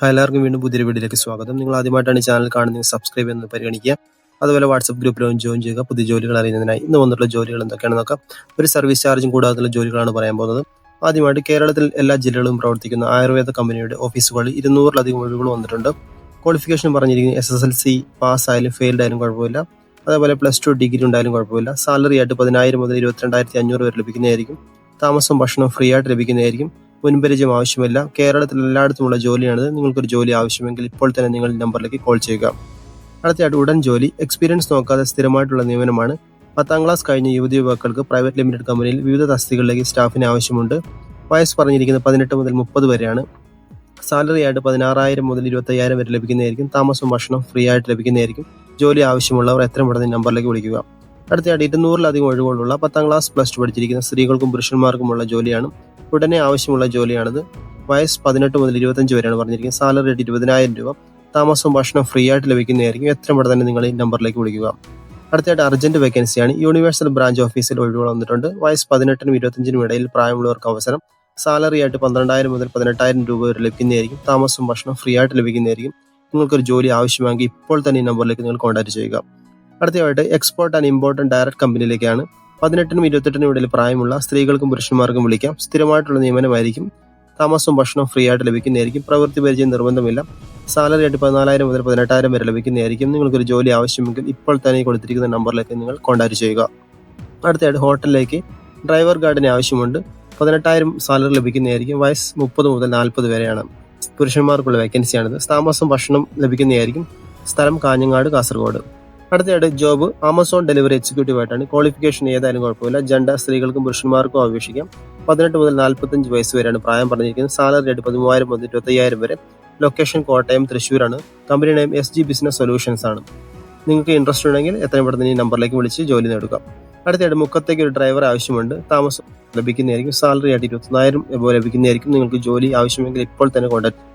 എല്ലാവർക്കും വീണ്ടും പുതിയൊരു വീഡിയോയിലേക്ക് സ്വാഗതം. നിങ്ങൾ ആദ്യമായിട്ടാണ് ഈ ചാനൽ കാണുന്നത്, സബ്സ്ക്രൈബ് ചെയ്യുന്നത് പരിഗണിക്കുക. അതുപോലെ വാട്സപ്പ് ഗ്രൂപ്പിലും ജോയിൻ ചെയ്യുക. പുതിയ ജോലികൾ അറിയുന്നതിനായി ഇന്ന് വന്നിട്ടുള്ള ജോലികൾ എന്തൊക്കെയാണെന്ന് നോക്കാം. ഒരു സർവീസ് ചാർജും കൂടാതെയുള്ള ജോലികളാണ് പറയാൻ പോകുന്നത്. ആദ്യമായിട്ട് കേരളത്തിൽ എല്ലാ ജില്ലകളിലും പ്രവർത്തിക്കുന്ന ആയുർവേദ കമ്പനിയുടെ ഓഫീസുകളിൽ 200-ലധികം ഒഴിവുകൾ വന്നിട്ടുണ്ട്. ക്വാളിഫിക്കേഷൻ പറഞ്ഞിരിക്കുന്നത് SSLC പാസ് ആയാലും ഫെയിൽഡ് ആയാലും കുഴപ്പമില്ല. അതേപോലെ +2 ഡിഗ്രി ഉണ്ടായാലും കുഴപ്പമില്ല. സാലറി ആയിട്ട് 10,000 മുതൽ 22,500 വരെ ലഭിക്കുന്നതായിരിക്കും. താമസവും ഭക്ഷണവും ഫ്രീ ആയിട്ട് ലഭിക്കുന്നതായിരിക്കും. മുൻപരിചയം ആവശ്യമില്ല. കേരളത്തിൽ എല്ലായിടത്തുമുള്ള ജോലിയാണിത്. നിങ്ങൾക്കൊരു ജോലി ആവശ്യമെങ്കിൽ ഇപ്പോൾ തന്നെ നിങ്ങൾ നമ്പറിലേക്ക് കോൾ ചെയ്യുക. അടുത്തയായിട്ട് ഉടൻ ജോലി. എക്സ്പീരിയൻസ് നോക്കാതെ സ്ഥിരമായിട്ടുള്ള നിയമനമാണ്. 10ാം ക്ലാസ് കഴിഞ്ഞ യുവതി യുവാക്കൾക്ക് പ്രൈവറ്റ് ലിമിറ്റഡ് കമ്പനിയിൽ വിവിധ തസ്തികകളിലേക്ക് സ്റ്റാഫിന് ആവശ്യമുണ്ട്. വയസ്സ് പറഞ്ഞിരിക്കുന്നത് 18 മുതൽ 30 വരെയാണ്. സാലറി ആയിട്ട് 16,000 മുതൽ 25,000 വരെ ലഭിക്കുന്നതായിരിക്കും. താമസവും ഭക്ഷണം ഫ്രീ ആയിട്ട് ലഭിക്കുന്നതായിരിക്കും. ജോലി ആവശ്യമുള്ളവർ എത്രയും പെട്ടെന്ന് നമ്പറിലേക്ക് വിളിക്കുക. അടുത്തയായിട്ട് 200-ലധികം ഒഴിവുകളുള്ള 10ാം ക്ലാസ് +2 പഠിച്ചിരിക്കുന്ന സ്ത്രീകൾക്കും പുരുഷന്മാർക്കുമുള്ള ജോലിയാണ്. ഉടനെ ആവശ്യമുള്ള ജോലിയാണിത്. വയസ്സ് 18 മുതൽ 25 വരെയാണ് പറഞ്ഞിരിക്കുന്നത്. സാലറി ആയിട്ട് 20,000 രൂപ. താമസവും ഭക്ഷണം ഫ്രീ ആയിട്ട് ലഭിക്കുന്നതായിരിക്കും. എത്രയും പെട്ടെന്ന് തന്നെ നിങ്ങൾ ഈ നമ്പറിലേക്ക് വിളിക്കുക. അടുത്തതായിട്ട് അർജന്റ് വേക്കൻസിയാണ്. യൂണിവേഴ്സൽ ബ്രാഞ്ച് ഓഫീസിൽ ഒഴിവുകൾ വന്നിട്ടുണ്ട്. വയസ്സ് 18-നും 25-നും ഇടയിൽ പ്രായമുള്ളവർക്ക് അവസരം. സാലറി ആയിട്ട് 12,000 മുതൽ 18,000 രൂപ വരെ ലഭിക്കുന്നതായിരിക്കും. താമസവും ഭക്ഷണം ഫ്രീ ആയിട്ട് ലഭിക്കുന്നതായിരിക്കും. നിങ്ങൾക്കൊരു ജോലി ആവശ്യമെങ്കിൽ ഇപ്പോൾ തന്നെ ഈ നമ്പറിലേക്ക് നിങ്ങൾ കോൺടാക്ട് ചെയ്യുക. അടുത്തതായിട്ട് എക്സ്പോർട്ട് ആൻഡ് ഇമ്പോർട്ട് ഡയറക്ട് കമ്പനിയിലേക്കാണ്. 18-നും 28-നും ഇടയിൽ പ്രായമുള്ള സ്ത്രീകൾക്കും പുരുഷന്മാർക്കും വിളിക്കാം. സ്ഥിരമായിട്ടുള്ള നിയമനമായിരിക്കും. താമസവും ഭക്ഷണം ഫ്രീ ആയിട്ട് ലഭിക്കുന്നതായിരിക്കും. പ്രവൃത്തി പരിചയം നിർബന്ധമില്ല. സാലറി ആയിട്ട് 14,000 മുതൽ 18,000 വരെ ലഭിക്കുന്നതായിരിക്കും. നിങ്ങൾക്കൊരു ജോലി ആവശ്യമെങ്കിൽ ഇപ്പോൾ തന്നെ കൊടുത്തിരിക്കുന്ന നമ്പറിലേക്ക് നിങ്ങൾ കോൺടാക്ട് ചെയ്യുക. അടുത്തതായിട്ട് ഹോട്ടലിലേക്ക് ഡ്രൈവർ ഗാർഡിന് ആവശ്യമുണ്ട്. 18,000 സാലറി ലഭിക്കുന്നതായിരിക്കും. വയസ്സ് 30 മുതൽ 40 വരെയാണ്. പുരുഷന്മാർക്കുള്ള വേക്കൻസിയാണിത്. താമസം ഭക്ഷണം ലഭിക്കുന്നതായിരിക്കും. സ്ഥലം കാഞ്ഞങ്ങാട്, കാസർഗോഡ്. അടുത്തയായിട്ട് ജോബ് ആമസോൺ ഡെലിവറി എക്സിക്യൂട്ടീവ് ആയിട്ടാണ്. ക്വാളിഫിക്കേഷൻ ഏതായാലും കുഴപ്പമില്ല. ജെൻഡർ സ്ത്രീകൾക്കും പുരുഷന്മാർക്കും അപേക്ഷിക്കാം. 18 മുതൽ 45 വയസ്സ് വരെയാണ് പ്രായം പറഞ്ഞിരിക്കുന്നത്. സാലറി ആയിട്ട് 13,000 മുതൽ 25,000 വരെ. ലൊക്കേഷൻ കോട്ടയം, തൃശ്ശൂരാണ്. Company name SG business solutions ആണ്. നിങ്ങൾക്ക് ഇൻട്രസ്റ്റ് ഉണ്ടെങ്കിൽ എത്രയും പെട്ടെന്ന് ഈ നമ്പറിലേക്ക് വിളിച്ച് ജോലി നേടുക. അടുത്തയായിട്ട് മുക്കത്തേക്ക് ഒരു ഡ്രൈവർ ആവശ്യമുണ്ട്. താമസം ലഭിക്കുന്നതായിരിക്കും. സാലറി ആയിട്ട് 21,000 ലഭിക്കുന്നതായിരിക്കും. നിങ്ങൾക്ക് ജോലി ആവശ്യമെങ്കിൽ ഇപ്പോൾ തന്നെ കോൺടാക്ട്